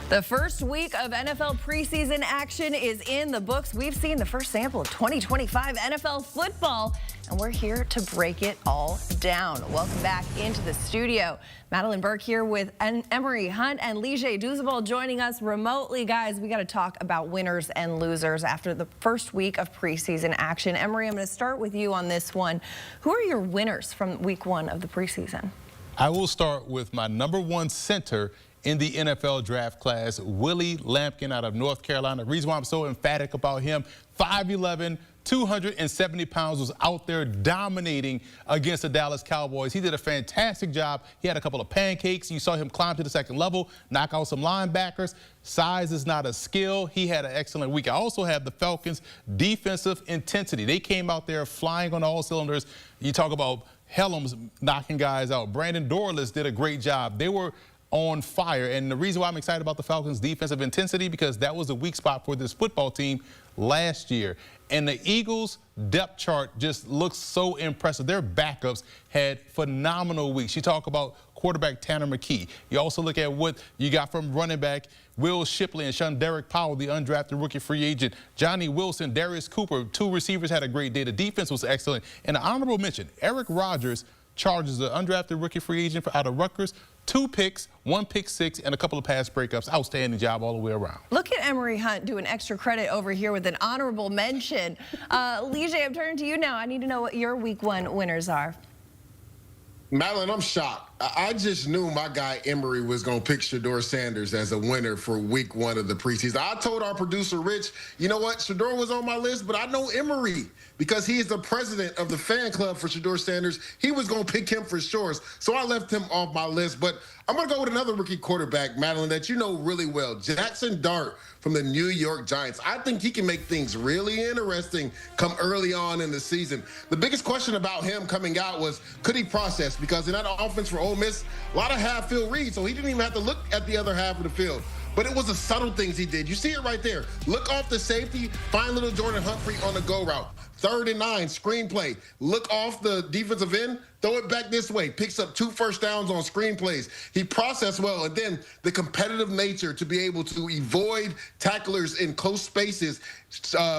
The first week of NFL preseason action is in the books. We've seen the first sample of 2025 NFL football, and we're here to break it all down. Welcome back into the studio. Madeline Burke here with Emory Hunt and Douzable joining us remotely. Guys, we got to talk about winners and losers after the first week of preseason action. Emory, I'm going to start with you on this one. Who are your winners from week one of the preseason? I will start with my #1 center in the NFL draft class, Willie Lampkin out of North Carolina. The reason why I'm so emphatic about him, 5'11", 270 pounds, was out there dominating against the Dallas Cowboys. He did a fantastic job. He had a couple of pancakes. You saw him climb to the second level, knock out some linebackers. Size is not a skill. He had an excellent week. I also have the Falcons' defensive intensity. They came out there flying on all cylinders. You talk about Helms knocking guys out. Brandon Dorless did a great job. They were on fire, and the reason why I'm excited about the Falcons' defensive intensity, because that was a weak spot for this football team last year. And the Eagles' depth chart just looks so impressive. Their backups had phenomenal weeks. You talk about quarterback Tanner McKee. You also look at what you got from running back Will Shipley and Shunderick Powell, the undrafted rookie free agent. Johnny Wilson, Darius Cooper, 2 receivers had a great day. The defense was excellent. And an honorable mention, Eric Rodgers, Chargers, the undrafted rookie free agent out of Rutgers. 2 picks, 1 pick six, and a couple of pass breakups. Outstanding job all the way around. Look at Emory Hunt doing extra credit over here with an honorable mention. Lige, I'm turning to you now. I need to know what your week 1 winners are. Madeline, I'm shocked. I just knew my guy Emory was going to pick Shedeur Sanders as a winner for week 1 of the preseason. I told our producer, Rich, you know what? Shedeur was on my list, but I know Emory because he is the president of the fan club for Shedeur Sanders. He was going to pick him for sure. So I left him off my list. But I'm going to go with another rookie quarterback, Madeline, that you know really well, Jackson Dart from the New York Giants. I think he can make things really interesting come early on in the season. The biggest question about him coming out was, could he process? Because in that offense for Ole Miss, a lot of half-field reads, so he didn't even have to look at the other half of the field. But it was the subtle things he did. You see it right there. Look off the safety, find little Jordan Humphrey on the go route. 3rd and 9, screenplay. Look off the defensive end, throw it back this way. Picks up 2 first downs on screenplays. He processed well, and then the competitive nature to be able to avoid tacklers in close spaces,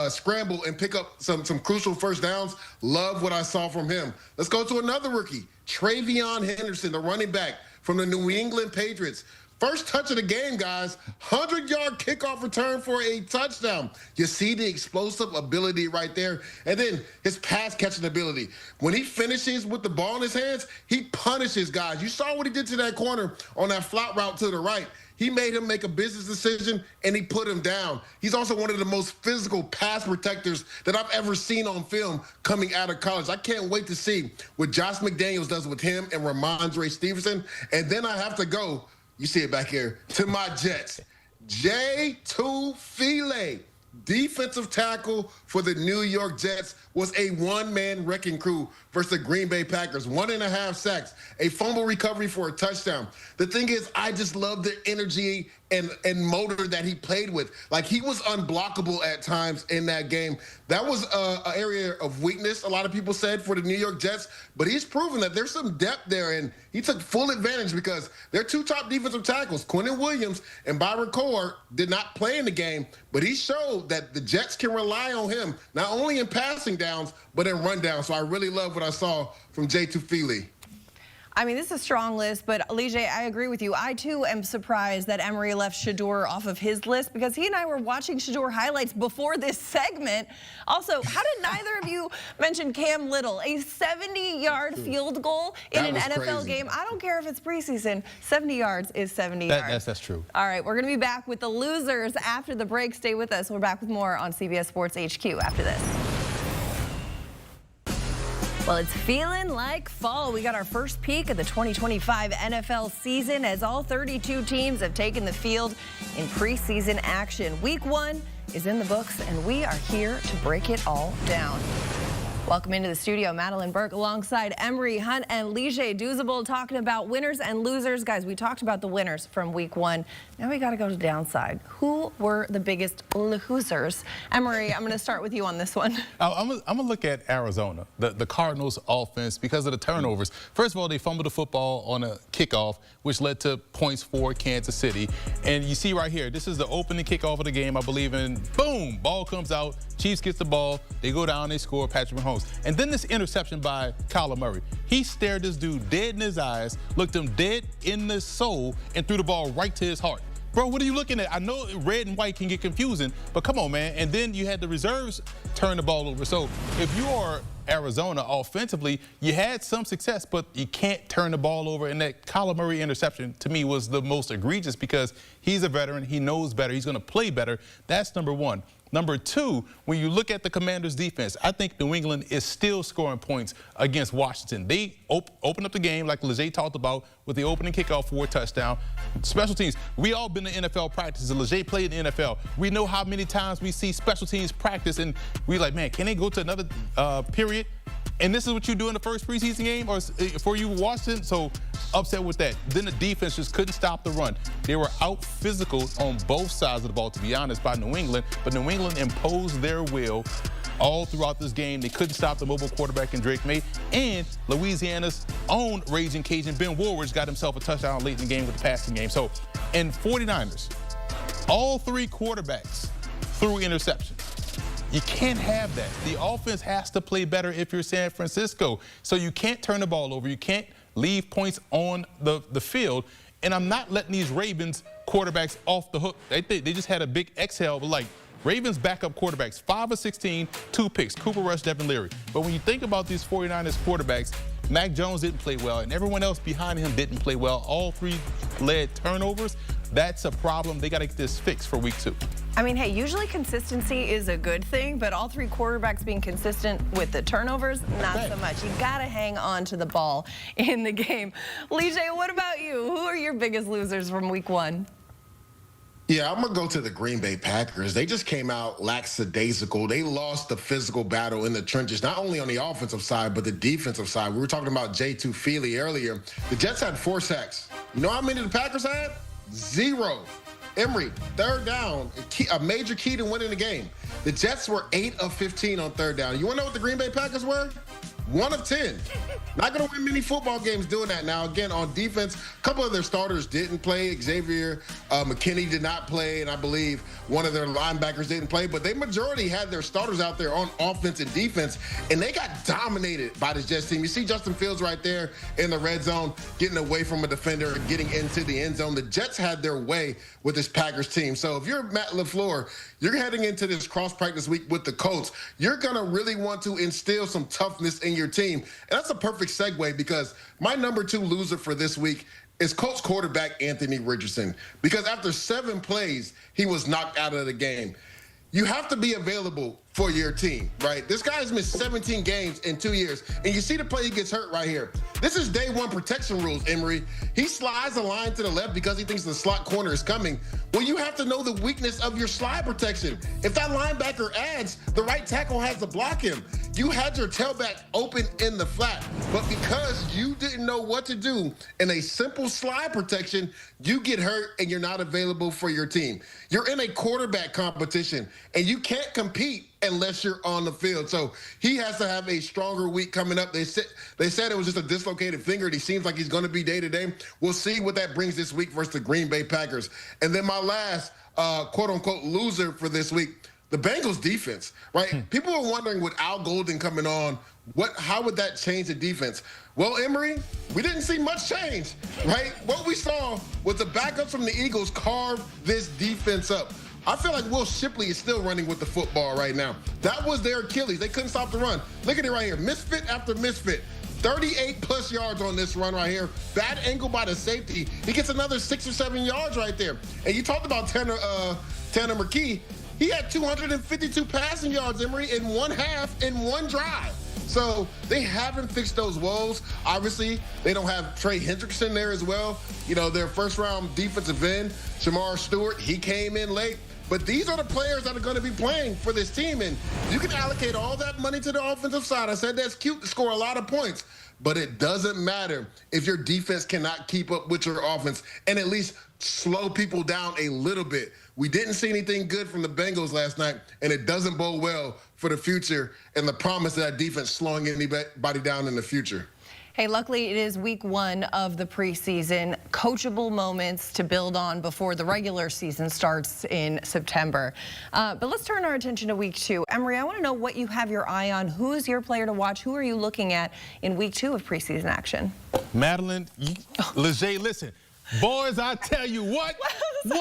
scramble and pick up some crucial first downs. Love what I saw from him. Let's go to another rookie, Travion Henderson, the running back from the New England Patriots. First touch of the game, guys, 100-yard kickoff return for a touchdown. You see the explosive ability right there. And then his pass-catching ability. When he finishes with the ball in his hands, he punishes guys. You saw what he did to that corner on that flat route to the right. He made him make a business decision, and he put him down. He's also one of the most physical pass protectors that I've ever seen on film coming out of college. I can't wait to see what Josh McDaniels does with him and Ramondre Stevenson. And then I have to go, you see it back here, to my Jets. J2 File, defensive tackle for the New York Jets, was a one-man wrecking crew versus the Green Bay Packers. 1.5 sacks, a fumble recovery for a touchdown. The thing is, I just love the energy and motor that he played with. Like, he was unblockable at times in that game. That was an area of weakness, a lot of people said, for the New York Jets, but he's proven that there's some depth there, and he took full advantage because their 2 top defensive tackles, Quinnen Williams and Byron Cole, did not play in the game, but he showed that the Jets can rely on him, not only in passing downs, but in rundowns. So I really love what I saw from J2 File. I mean, this is a strong list, but Lige, I agree with you. I, too, am surprised that Emory left Shedeur off of his list because he and I were watching Shedeur highlights before this segment. Also, how did neither of you mention Cam Little? A 70-yard field goal in an NFL game. I don't care if it's preseason. 70 yards is 70 yards. That's true. All right, we're going to be back with the losers after the break. Stay with us. We're back with more on CBS Sports HQ after this. Well, it's feeling like fall. We got our first peek at the 2025 NFL season as all 32 teams have taken the field in preseason action. Week 1 is in the books, and we are here to break it all down. Welcome into the studio, Madeline Burke alongside Emory Hunt and Douzable, talking about winners and losers. Guys, we talked about the winners from week 1. Now we got to go to the downside. Who were the biggest losers? Emory, I'm going to start with you on this one. I'm going to look at Arizona, the Cardinals offense, because of the turnovers. First of all, they fumbled the football on a kickoff, which led to points for Kansas City. And you see right here, this is the opening kickoff of the game, I believe, and boom, ball comes out. Chiefs gets the ball, they go down, they score, Patrick Mahomes. And then this interception by Kyler Murray. He stared this dude dead in his eyes, looked him dead in the soul, and threw the ball right to his heart. Bro, what are you looking at? I know red and white can get confusing, but come on, man. And then you had the reserves turn the ball over. So if you are Arizona offensively, you had some success, but you can't turn the ball over. And that Kyler Murray interception, to me, was the most egregious because he's a veteran. He knows better. He's going to play better. That's number one. Number two, when you look at the Commanders' defense, I think New England is still scoring points against Washington. They opened up the game, like Leger talked about, with the opening kickoff for a touchdown. Special teams, we all been to NFL practices. Leger played in the NFL. We know how many times we see special teams practice, and we like, man, can they go to another period? And this is what you do in the first preseason game or for you Washington? So upset with that. Then the defense just couldn't stop the run. They were out physical on both sides of the ball, to be honest, by New England. But New England imposed their will all throughout this game. They couldn't stop the mobile quarterback in Drake May. And Louisiana's own Raging Cajun, Ben Woolridge, got himself a touchdown late in the game with the passing game. So, in 49ers, all 3 quarterbacks threw interceptions. You can't have that. The offense has to play better if you're San Francisco. So you can't turn the ball over. You can't leave points on the field. And I'm not letting these Ravens quarterbacks off the hook. They just had a big exhale, but like Ravens backup quarterbacks, 5 of 16, 2 picks, Cooper Rush, Devin Leary. But when you think about these 49ers quarterbacks, Mac Jones didn't play well, and everyone else behind him didn't play well. All 3 led turnovers. That's a problem. They got to get this fixed for week 2. I mean, hey, usually consistency is a good thing, but all 3 quarterbacks being consistent with the turnovers, not so much. You got to hang on to the ball in the game. Leger, what about you? Who are your biggest losers from week 1? Yeah, I'm going to go to the Green Bay Packers. They just came out lackadaisical. They lost the physical battle in the trenches, not only on the offensive side, but the defensive side. We were talking about J2 Feely earlier. The Jets had 4 sacks. You know how many the Packers had? 0. Emory, 3rd down, a major key to winning the game. The Jets were 8 of 15 on 3rd down. You want to know what the Green Bay Packers were? 1 of 10. Not going to win many football games doing that. Now, again, on defense, a couple of their starters didn't play. Xavier McKinney did not play, and I believe one of their linebackers didn't play. But they majority had their starters out there on offense and defense, and they got dominated by this Jets team. You see Justin Fields right there in the red zone, getting away from a defender and getting into the end zone. The Jets had their way with this Packers team. So if you're Matt LaFleur, you're heading into this cross-practice week with the Colts. You're going to really want to instill some toughness in your team. And that's a perfect segue because my number 2 loser for this week is Colts quarterback Anthony Richardson. Because after 7 plays, he was knocked out of the game. You have to be available for your team, right? This guy's missed 17 games in 2 years. And you see the play he gets hurt right here. This is day 1 protection rules, Emory. He slides a line to the left because he thinks the slot corner is coming. Well, you have to know the weakness of your slide protection. If that linebacker adds, the right tackle has to block him. You had your tailback open in the flat, but because you didn't know what to do in a simple slide protection, you get hurt and you're not available for your team. You're in a quarterback competition, and you can't compete unless you're on the field. So he has to have a stronger week coming up. They said it was just a dislocated finger, and he seems like he's going to be day-to-day. We'll see what that brings this week versus the Green Bay Packers. And then my last quote-unquote loser for this week, the Bengals defense, right? People are wondering with Al Golden coming on, how would that change the defense? Well, Emory, we didn't see much change, right? What we saw was the backups from the Eagles carve this defense up. I feel like Will Shipley is still running with the football right now. That was their Achilles. They couldn't stop the run. Look at it right here. Misfit after misfit. 38+ yards on this run right here. Bad angle by the safety. He gets another 6 or 7 yards right there. And you talked about Tanner McKee. He had 252 passing yards, Emory, in 1 half in 1 drive. So they haven't fixed those woes. Obviously, they don't have Trey Hendrickson there as well. You know, their first-round defensive end, Shamar Stewart, he came in late. But these are the players that are going to be playing for this team. And you can allocate all that money to the offensive side. I said that's cute to score a lot of points. But it doesn't matter if your defense cannot keep up with your offense and at least slow people down a little bit. We didn't see anything good from the Bengals last night, and it doesn't bode well for the future and the promise of that defense slowing anybody down in the future. Hey, luckily it is week 1 of the preseason. Coachable moments to build on before the regular season starts in September. But let's turn our attention to week 2. Emory, I want to know what you have your eye on. Who's your player to watch? Who are you looking at in week 2 of preseason action? Madeline, Leger, listen. Boys, I tell you what. Are you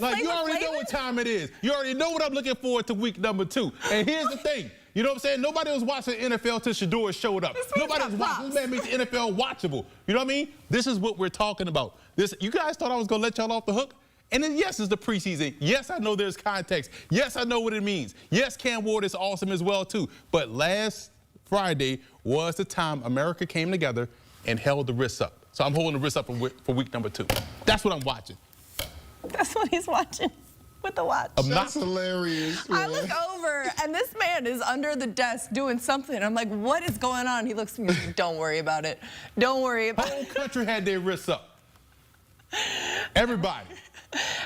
like, you already know what time it is. You already know what I'm looking forward to week number 2. And here's the thing. You know what I'm saying? Nobody was watching NFL till Shador showed up. Nobody was watching. This man makes NFL watchable. You know what I mean? This is what we're talking about. You guys thought I was going to let y'all off the hook? And then, yes, it's the preseason. Yes, I know there's context. Yes, I know what it means. Yes, Cam Ward is awesome as well, too. But last Friday was the time America came together and held the wrists up. So I'm holding the wrists up for week number 2. That's what I'm watching. That's what he's watching with the watch. That's hilarious. Man. I look over, and this man is under the desk doing something. I'm like, what is going on? He looks at me and says, don't worry about it. Don't worry about it. The whole country had their wrists up. Everybody.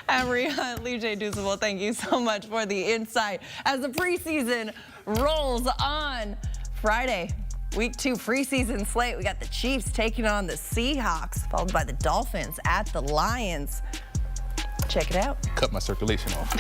Emory Hunt, Leger Douzable, thank you so much for the insight. As the preseason rolls on Friday, week 2 preseason slate, we got the Chiefs taking on the Seahawks, followed by the Dolphins at the Lions. Check it out. Cut my circulation off.